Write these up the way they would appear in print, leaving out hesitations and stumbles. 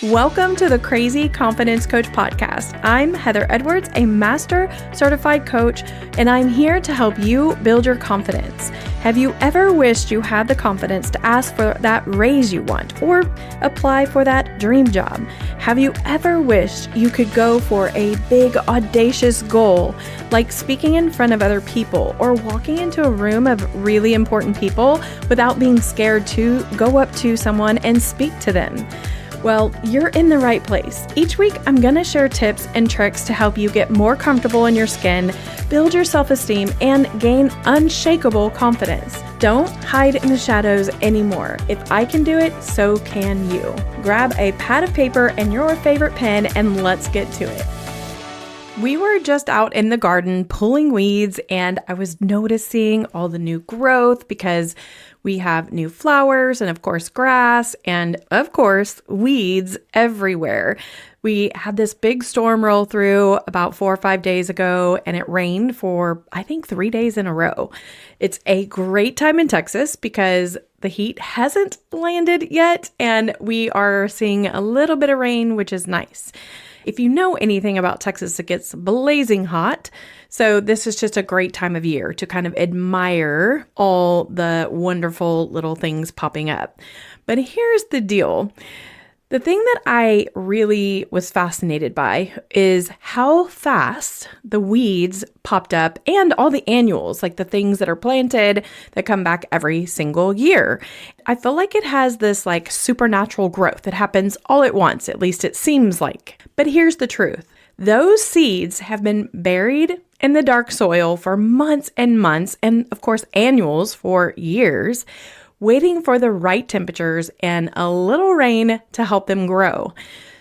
Welcome to the Crazy Confidence Coach podcast. I'm Heather Edwards, a master certified coach, and I'm here to help you build your confidence. Have you ever wished you had the confidence to ask for that raise you want or apply for that dream job? Have you ever wished you could go for a big, audacious goal, like speaking in front of other people or walking into a room of really important people without being scared to go up to someone and speak to them? Well, you're in the right place. Each week, I'm going to share tips and tricks to help you get more comfortable in your skin, build your self-esteem, and gain unshakable confidence. Don't hide in the shadows anymore. If I can do it, so can you. Grab a pad of paper and your favorite pen, and let's get to it. We were just out in the garden pulling weeds, and I was noticing all the new growth because we have new flowers and, of course, grass and, of course, weeds everywhere. We had this big storm roll through about 4 or 5 days ago, and it rained for, I think, 3 days in a row. It's a great time in Texas because the heat hasn't landed yet, and we are seeing a little bit of rain, which is nice. If you know anything about Texas, it gets blazing hot. So this is just a great time of year to kind of admire all the wonderful little things popping up. But here's the deal. The thing that I really was fascinated by is how fast the weeds popped up and all the annuals, like the things that are planted that come back every single year. I feel like it has this like supernatural growth that happens all at once, at least it seems like. But here's the truth. Those seeds have been buried in the dark soil for months and months, and of course annuals for years, waiting for the right temperatures and a little rain to help them grow.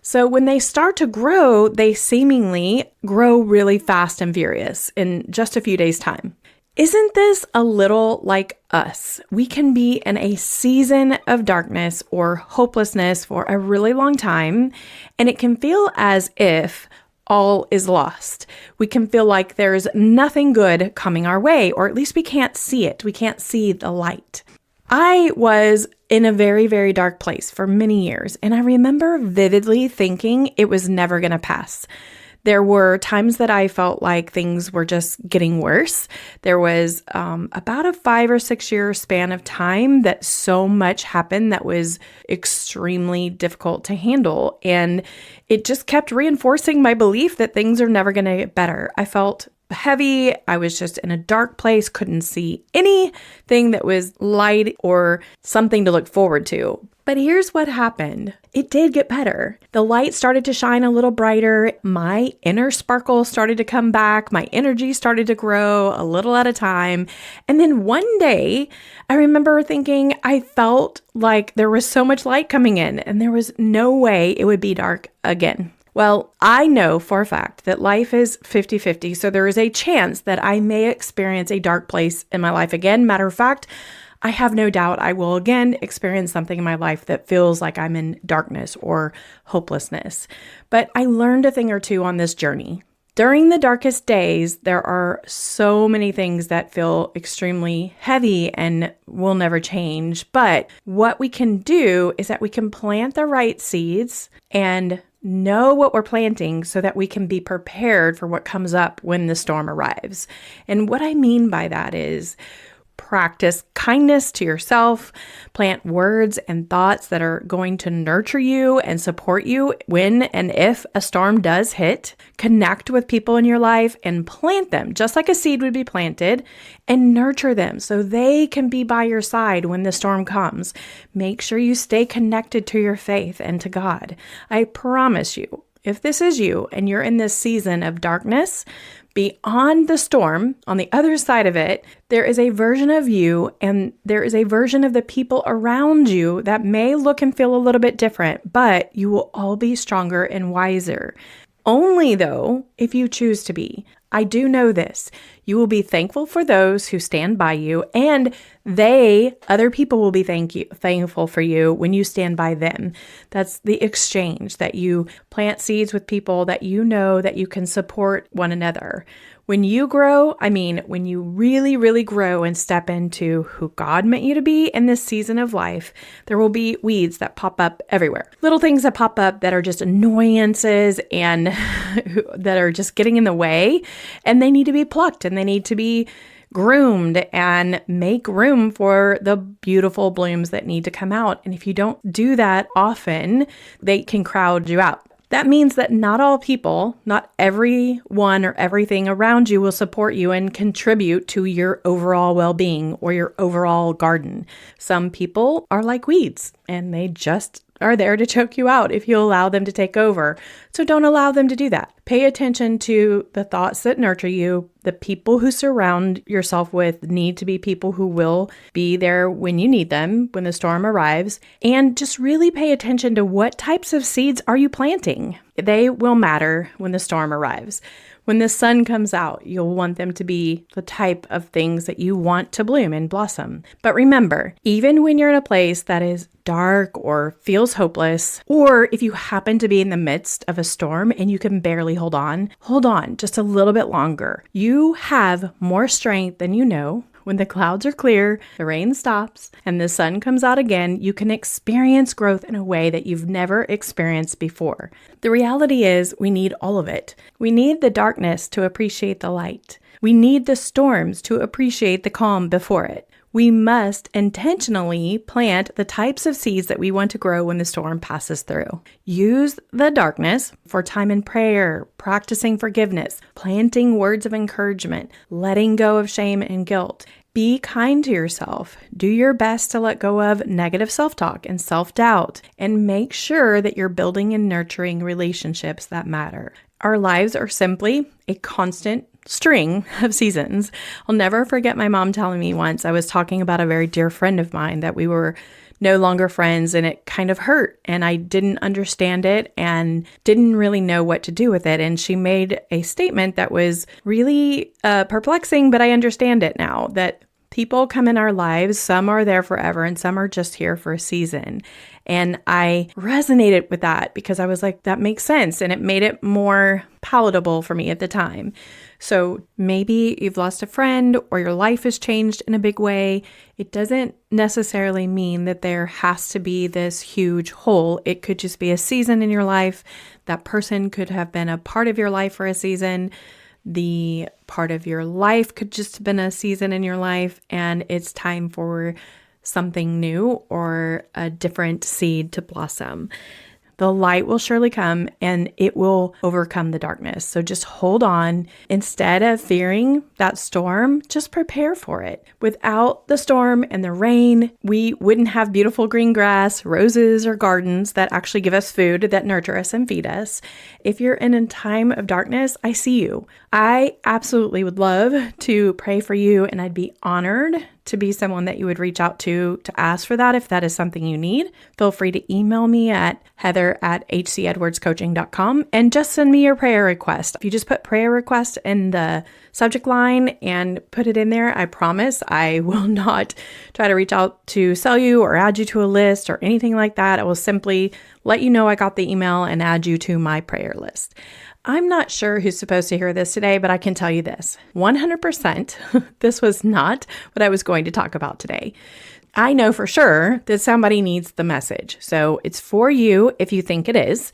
So when they start to grow, they seemingly grow really fast and furious in just a few days' time. Isn't this a little like us? We can be in a season of darkness or hopelessness for a really long time, and it can feel as if all is lost. We can feel like there's nothing good coming our way, or at least we can't see it. We can't see the light. I was in a very, very dark place for many years, and I remember vividly thinking it was never going to pass. There were times that I felt like things were just getting worse. There was about a 5 or 6 year span of time that so much happened that was extremely difficult to handle. And it just kept reinforcing my belief that things are never going to get better. I felt heavy. I was just in a dark place, couldn't see anything that was light or something to look forward to. But here's what happened. It did get better. The light started to shine a little brighter. My inner sparkle started to come back. My energy started to grow a little at a time. And then one day, I remember thinking I felt like there was so much light coming in and there was no way it would be dark again. Well, I know for a fact that life is 50-50, so there is a chance that I may experience a dark place in my life again. Matter of fact, I have no doubt I will again experience something in my life that feels like I'm in darkness or hopelessness. But I learned a thing or two on this journey. During the darkest days, there are so many things that feel extremely heavy and will never change. But what we can do is that we can plant the right seeds and know what we're planting so that we can be prepared for what comes up when the storm arrives. And what I mean by that is practice kindness to yourself, plant words and thoughts that are going to nurture you and support you when and if a storm does hit. Connect with people in your life and plant them just like a seed would be planted and nurture them so they can be by your side when the storm comes. Make sure you stay connected to your faith and to God. I promise you, if this is you and you're in this season of darkness, beyond the storm, on the other side of it, there is a version of you and there is a version of the people around you that may look and feel a little bit different, but you will all be stronger and wiser. Only though, if you choose to be. I do know this. You will be thankful for those who stand by you, and other people will be thankful for you when you stand by them. That's the exchange, that you plant seeds with people that you know that you can support one another. When you grow, when you really, really grow and step into who God meant you to be in this season of life, there will be weeds that pop up everywhere. Little things that pop up that are just annoyances and that are just getting in the way, and they need to be plucked and they need to be groomed and make room for the beautiful blooms that need to come out. And if you don't do that often, they can crowd you out. That means that not all people, not everyone or everything around you will support you and contribute to your overall well-being or your overall garden. Some people are like weeds and they just are there to choke you out if you allow them to take over. So don't allow them to do that. Pay attention to the thoughts that nurture you. The people who surround yourself with need to be people who will be there when you need them, when the storm arrives. And just really pay attention to what types of seeds are you planting. They will matter when the storm arrives. When the sun comes out, you'll want them to be the type of things that you want to bloom and blossom. But remember, even when you're in a place that is dark or feels hopeless, or if you happen to be in the midst of a storm and you can barely hold on just a little bit longer. You have more strength than you know. When the clouds are clear, the rain stops, and the sun comes out again, you can experience growth in a way that you've never experienced before. The reality is we need all of it. We need the darkness to appreciate the light. We need the storms to appreciate the calm before it. We must intentionally plant the types of seeds that we want to grow when the storm passes through. Use the darkness for time in prayer, practicing forgiveness, planting words of encouragement, letting go of shame and guilt. Be kind to yourself. Do your best to let go of negative self-talk and self-doubt, and make sure that you're building and nurturing relationships that matter. Our lives are simply a constant string of seasons. I'll never forget my mom telling me once, I was talking about a very dear friend of mine, that we were no longer friends, and it kind of hurt, and I didn't understand it and didn't really know what to do with it. And she made a statement that was really perplexing, but I understand it now, that people come in our lives, some are there forever and some are just here for a season. And I resonated with that because I was like, that makes sense. And it made it more palatable for me at the time. So maybe you've lost a friend or your life has changed in a big way. It doesn't necessarily mean that there has to be this huge hole. It could just be a season in your life. That person could have been a part of your life for a season. The part of your life could just have been a season in your life, and it's time for something new or a different seed to blossom. The light will surely come and it will overcome the darkness. So just hold on. Instead of fearing that storm, just prepare for it. Without the storm and the rain, we wouldn't have beautiful green grass, roses, or gardens that actually give us food, that nurture us and feed us. If you're in a time of darkness, I see you. I absolutely would love to pray for you, and I'd be honored to be someone that you would reach out to ask for that if that is something you need. Feel free to email me at heather@hcedwardscoaching.com and just send me your prayer request. If you just put prayer request in the subject line and put it in there, I promise I will not try to reach out to sell you or add you to a list or anything like that. I will simply let you know I got the email and add you to my prayer list. I'm not sure who's supposed to hear this today, but I can tell you this, 100%, this was not what I was going to talk about today. I know for sure that somebody needs the message. So it's for you if you think it is.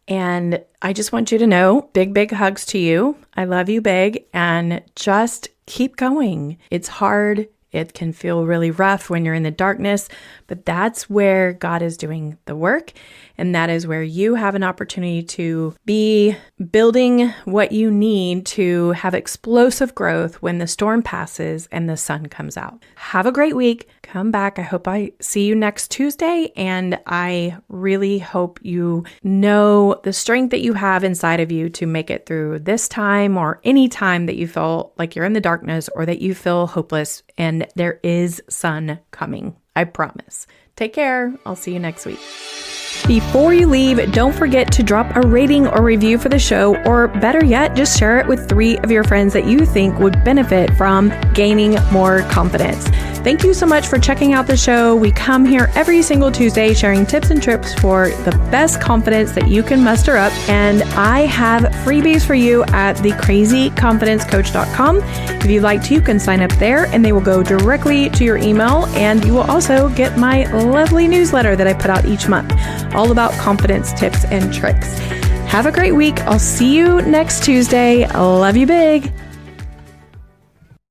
And I just want you to know, big, big hugs to you. I love you big, and just keep going. It's hard. It can feel really rough when you're in the darkness, but that's where God is doing the work. And that is where you have an opportunity to be building what you need to have explosive growth when the storm passes and the sun comes out. Have a great week. Come back. I hope I see you next Tuesday. And I really hope you know the strength that you have inside of you to make it through this time or any time that you feel like you're in the darkness or that you feel hopeless, and there is sun coming. I promise. Take care. I'll see you next week. Before you leave, don't forget to drop a rating or review for the show, or better yet, just share it with 3 of your friends that you think would benefit from gaining more confidence. Thank you so much for checking out the show. We come here every single Tuesday sharing tips and tricks for the best confidence that you can muster up. And I have freebies for you at thecrazyconfidencecoach.com. If you'd like to, you can sign up there and they will go directly to your email. And you will also get my lovely newsletter that I put out each month, all about confidence tips and tricks. Have a great week. I'll see you next Tuesday. Love you big.